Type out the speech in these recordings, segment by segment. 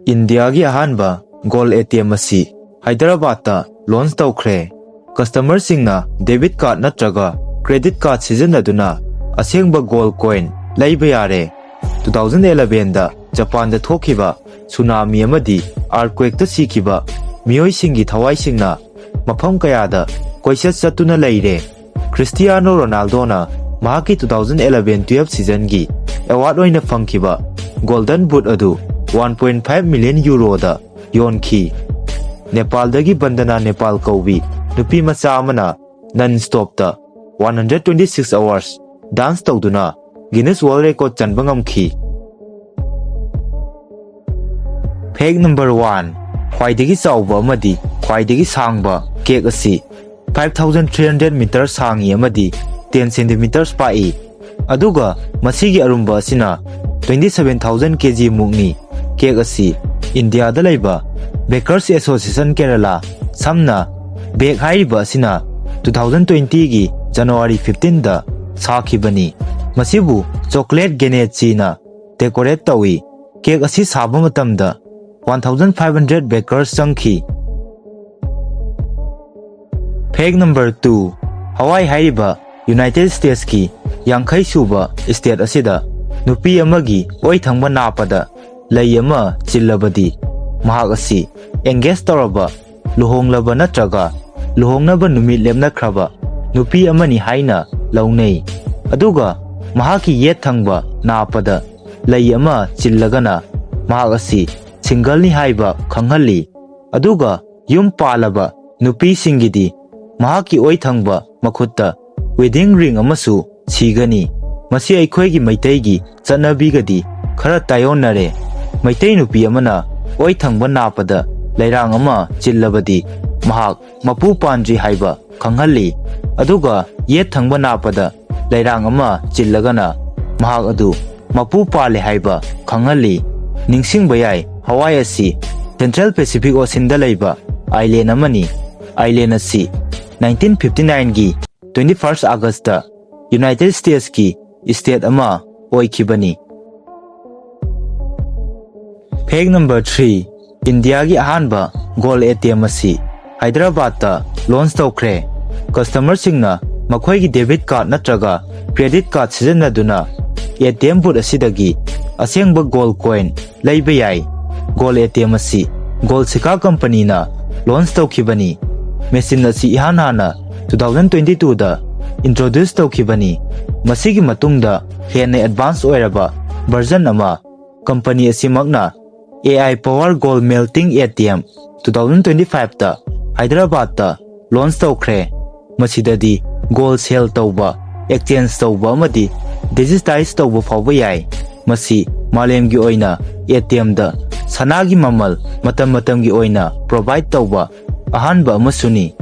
Indiagi ahanba Gold ATM asi Hyderabad launch tawkhre. Customer singna debit card natraga credit card sizinaduna asengba gold coin laiba yare. 2011 da Japan da thokiba tsunami amadi earthquake ta sikiba miyoi singi thawai singna mafam kaya da koisat satuna leire. Cristiano Ronaldo na mahaki 2011-12 season gi award oina fangkiba golden boot adu 1.5 million euro da yonki. Nepal dagi bandana Nepal kaubi nupi macha amana non-stop ta 126 hours dance tawduna Guinness World Record chanba ngamki. Fact number 1 khwaidagi chawba amadi khwaidagi sangba cake asi 5300 meters sangi amadi 10 centimeters pai aduga masigi arumba asina 27000 kg mukni cake asi India da laiba Bakers Association Kerala samna bake haiba asina 2020 gi January 15 da sakhibani masibu chocolate grenade china decorate tawi cake asi saba matamda 1500 bakers changki. Fact number 2 Hawaii haiba United States ki Yankai suba state asida nupi amagi oi thangba napada lay ama chillabadi mahak asi engage toraba luhonglaba natraga luhongnaba numit lemnakraba nupi amani haina launei aduga mahaki yet thangba napada lay ama chillagana mahak asi single ni haiba khanghalli aduga yum palaba nupi singidi mahaki oi thangba makhutta wedding ring amasu sigani masi aikhoigi maitaigi chanabigadi khara tayonnare maitai nupi amana oi thangba napada lairang ama chillabadi mahak mapu pandri haiba khanghalli aduga yet thangba napada lairang ama chillagana mahak adu mapu pale haiba khanghalli ningsingba yai Hawaii asi Central Pacific Ocean da laiba island amani island asi 1959 gi 21st August da United States ki state ama oikibani. Fact number 3 India gi ahanba gold ATM asi Hyderabad da launch tawkhre. Customer singna makhoi gi debit card natraga credit card sizinaduna ATM booth asidagi asengba gold coin laiba yai. Gold ATM asi Gold Sika company na launch tawkhibani. Machine asi ihanana 2022 da introduce tawkhibani. Masigi matungda hena advance oiraba version ama company asi magna AI power gold melting ATM 2025 da Hyderabad da launch tawkhre. Masidadi gold sale tawba exchange tawba amadi digitize tawba fawba yai. Masi malemgi oina ATM da sanagi mamal matam-matamgi oina provide tawba ahanba amasuni.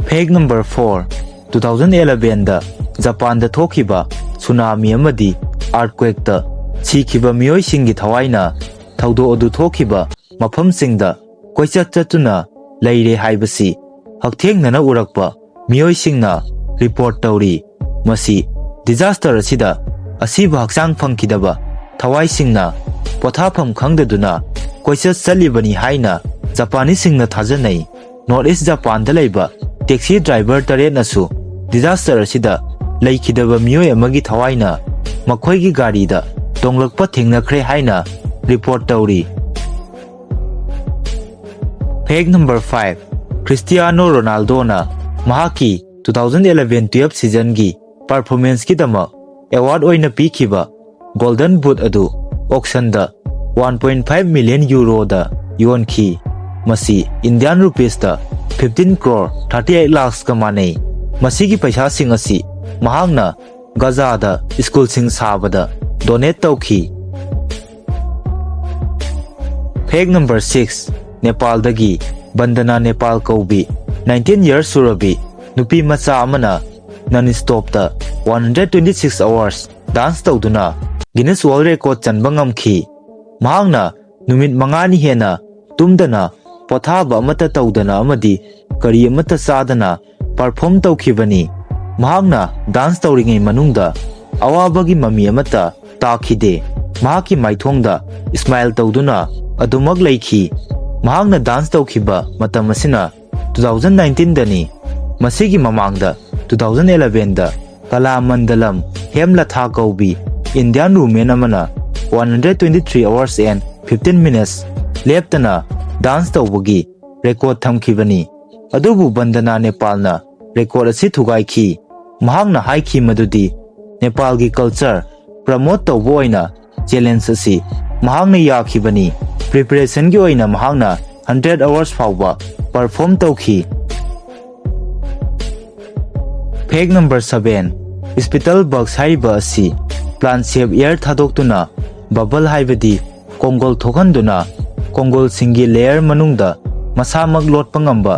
Fact number 4 2011 da Japan da thokiba tsunami amadi earthquake da sikiba miyoi singi thawaina thaudo adu thokiba mafam singda koichat chatuna leire haibasi haktheng urakpa miyoi singna report tawri. Masi disaster asida asiba haksang phangkidaba thawai singna pothafam khangdaduna koichat salibani haina Japanese singna thajanai. North East Japan da laiba taxi driver tare nasu disaster asida leikidaba miyoi amagi thawaina makhoigi gari da tonglakpa thengnakhre haina report tawri. Fact number 5 Cristiano Ronaldo na mahaki 2011-12 season gi performance ki dama award oina pikhiba golden boot adu auction da 1.5 million euro da yonki. Masi Indian rupees da 15 crore 38 lakhs ka manei. Masigi paisa sing asi mahangna Gaza da school sing sabada donate tawki. Fact number 6 Nepal dagi bandana Nepal kaubi 19 years surabi nupi macha amana non-stop da 126 hours dance tawduna Guinness World Record chanba ngamki. Mahangna numit mangani hena tumdana pothaba amata tawdana amadi kari amata sadana perform tawkhibani. Mahangna dance tawringai manungda awabagi mami amata ताखिदे महाकी माइथोंदा smile तौदुना अदुमक लेखी महाकना dance तौखिबा मतम असिना 2019 दनी मसिगी ममांगदा 2011 दा कला मंडलम Hemalatha कौबी Indian women Amna 123 hours and 15 minutes लेप्तना डांस तौबगी रेकॉर्ड थमखिबनी अदुबु बंदना नेपालना रेकॉर्ड असि थुगाइखी महाकना हाइखी मदुदी नेपाल की कल्चर प्रमोट तौबो ओइना चैलेंज असि महाकना याखिबनी प्रिपरेशन की ओइना महाकना 100 hours फाउबा परफॉर्म तौखी फैक्ट नंबर 7 स्पिटल बग्स हाइबा असि प्लांट शेप एयर थादोक्तुना बबल हाइबदी कोंगोल थोखंदुना कोंगोल सिंगी लेयर मनुंगदा मसामक लोटपा ngamba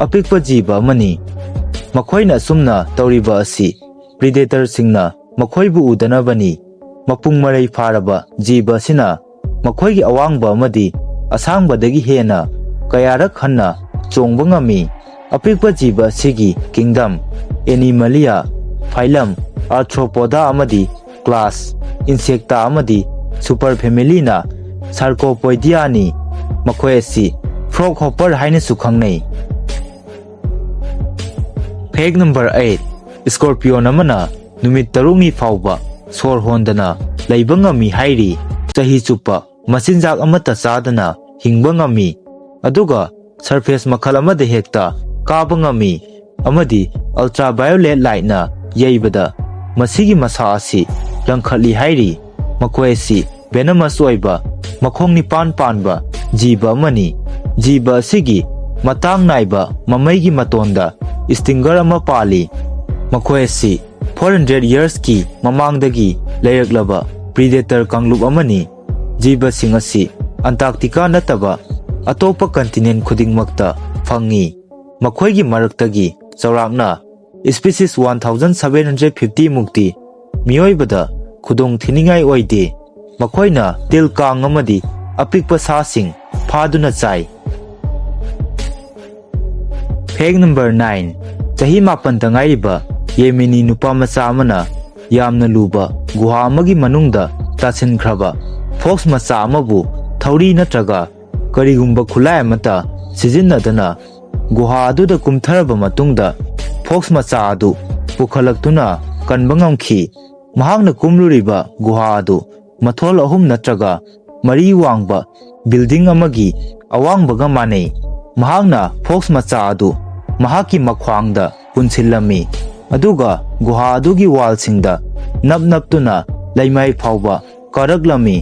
अपिकपा जीबा मनी मखोइना सुमना तौरिबा असि प्रीडेटर सिंगना मखोइबु उदनबनी मपुंग मरै फारबा जीबा सिना मखोइगी अवांगबा अमदी असांगबदगी हेना कयारक हन्ना चोंगबा ngami अपिकपा जीबा सिगी किंगडम एनिमलिया फाइलम आर्थ्रोपोडा अमदी क्लास इंसेक्टा अमदी सुपर फैमिलीना सार्कोपोइडियानी मखोइ असि फ्रॉग हॉपर हाइने सुखंगनै फैक्ट नंबर 8 स्कॉर्पियो नमना नुमित तरुंगनी फाउबा सोर-होंदना लैबा ngami हाइरी चही चुप्पा मसिनजाक अमता चादना हिंगबा ngami अदुगा सरफेस मखल अमदा हेक्ता काबा ngami अमदी अल्ट्रा वायोलेट लाइटना यैबदा मसिगी मसा असि लंखली हाइरी मखोइ असि वेनमस ओइबा मखोंग निपान पानबा जीबा अमनी जीबा असिगी मतांग नाइबा ममैगी मतोंदा स्टिंगर अमा पाली मखोइ असि 400 years की ममांगदगी लेरक्लबा प्रीडेटर कांगलुप अमनी जीबसिंग असि अंटार्कटिका नतबा अतोपा कंटिनेंट खुदिंगमक्ता फंगी मखोइगी मरक्तगी चौराकना स्पीसीज 1750 मुक्ति मियोइबदा खुदोंग थिनिंगाई ओइदे मखोइना तिल कांग अमदी अपिकपा सासिंग फादुना चाइ फैक्ट नंबर 9 चही मापन तंगाइबा येमिनी नुपा मचा अमना यामना लुबा गुहा अमगी मनुंगदा तासिनख्रबा फोक्स मचा अमबु थौरी नत्रगा करिगुंबा खुलाय अमता सिजिन्नदना गुहा अदुदा कुमथरबा मतुंगदा फोक्स मचा अदु पुखलक्तुना कनबा ngamखी महाकना कुमलुरिबा गुहा अदु मथोल अहुम नत्रगा मरी वांगबा बिल्डिंग अमगी अवांगबगा माने महाकना फोक्स मचा अदु महाकी मख्वांगदा पुनसिल्लमी अदुगा गुहा अदुगी वालसिंगदा नप नपतुना लैमाई फाउबा करगलमी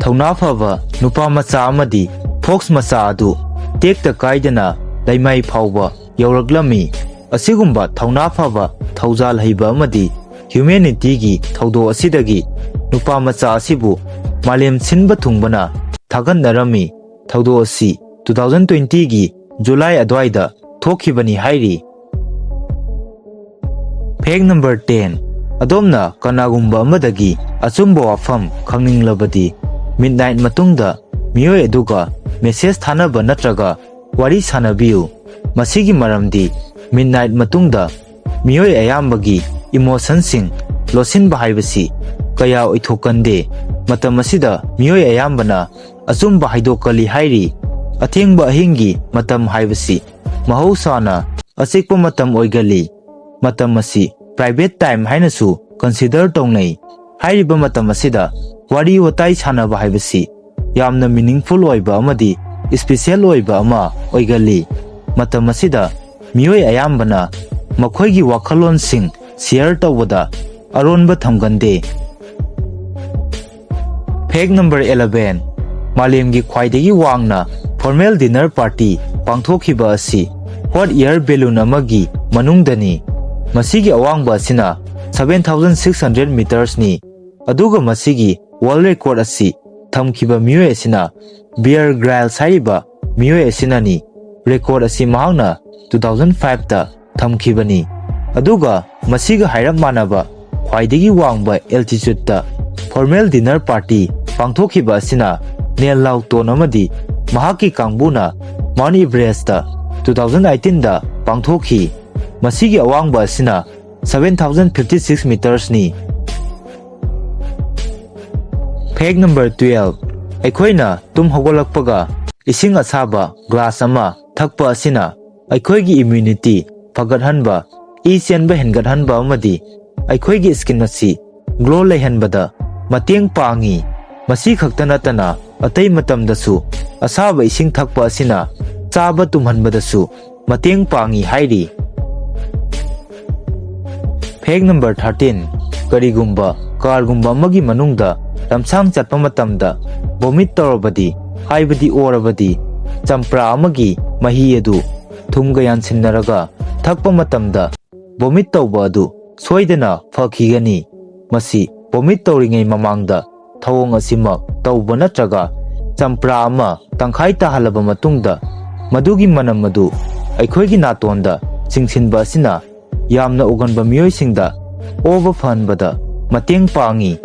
थौना फबा नुपा मचा अमदी फोक्स मचा अदु टेक्ता काइदना लैमाई फाउबा यौरगलमी असिगुंबा थौना फबा थौजाल हैबा अमदी ह्यूमैनिटीगी थौदो असिदगी नुपा मचा असिबु मालेम सिनबा थुंगबना थागनरमी थौदो असि 2020 गी जुलाई अद्वाइदा थोखिबनी हाइरी फैक्ट नंबर 10 अदोमना कनागुंबा अमदगी अचुंबा वाफम खंगनिंगलबदी मिडनाइट मतुंगदा मियोय अदुगा मेसेज थानबा नत्रगा वारी सानबियु मसिगी मरमदी मिडनाइट मतुंगदा मियोय अयामबगी इमोशन सिंग लोसिनबा हाइबसी कया ओइथोकंदे मतम असिदा मियोय अयामबना अचुंबा हाइदोकली हाइरी अथेंगबा अहिंगी मतम हाइबसी महौसाना अचिकपा मतम ओइगली मतम असि प्राइवेट टाइम हाइनसु कंसीडर तौनै हाइरिबा मतम असिदा वारी वताई सानबा हाइबसी यामना मीनिंगफुल ओइबा अमदी स्पेशल ओइबा अमा ओइगली मतम असिदा मियोय अयामबना मखोइगी वाखलोन सिंग शेयर तौबदा अरोनबा थमगंदे फैक्ट नंबर 11 मालेमगी ख्वाइदगी वांगना फॉर्मल डिनर पार्टी पांथोखिबा असि हॉट एयर बेलून अमगी मनुंगदनी मसिगी अवांगबा असिना 7600 meters नि अदुगा मसिगी वर्ल्ड रिकॉर्ड असि थमखिबा मियोय असिना बियर ग्राइल्स हाइबा मियोय असिनानी रिकॉर्ड असि महांगना 2005 ता थमखिबनी अदुगा मसिगा हाइरप मानबा ख्वाइदगी वांगबा एल्टीट्यूड ता फॉर्मल डिनर पार्टी पांथोखिबा असिना नेल लाउटोन अमदी महाकी कांगबुना माउंट एवरेस्ट ता 2018 दा पांथोखी मसिगी अवांगबा असिना 7056 meters नि Fact number 12. Aikoina tum hogolakpaga ising asaba glass ama thakpa asina aikoigi immunity fagathanba e chenba hengathanba amadi aikoigi skin asi glow leihanbada mateng pangi masi khakta natana atei matamdasu asaba ising thakpa asina chaba tumhanbadasu mateng pangi hairi. Fact number 13. Karigumba kargumba amagi manungda lamsang chatpa matamda vomit torabadi haibadi orabadi champra amagi mahi adu thumga yansinnaraga thakpa matamda vomit tawba adu soidana fakhigani. Masi vomit tawringai mamangda thawong asima tawba natraga champra ama tangkhai tahalaba matungda madugi manam adu aikoigi natonda chingsinba asina yamna uganba miyoisingda oba fanbada mateng pangi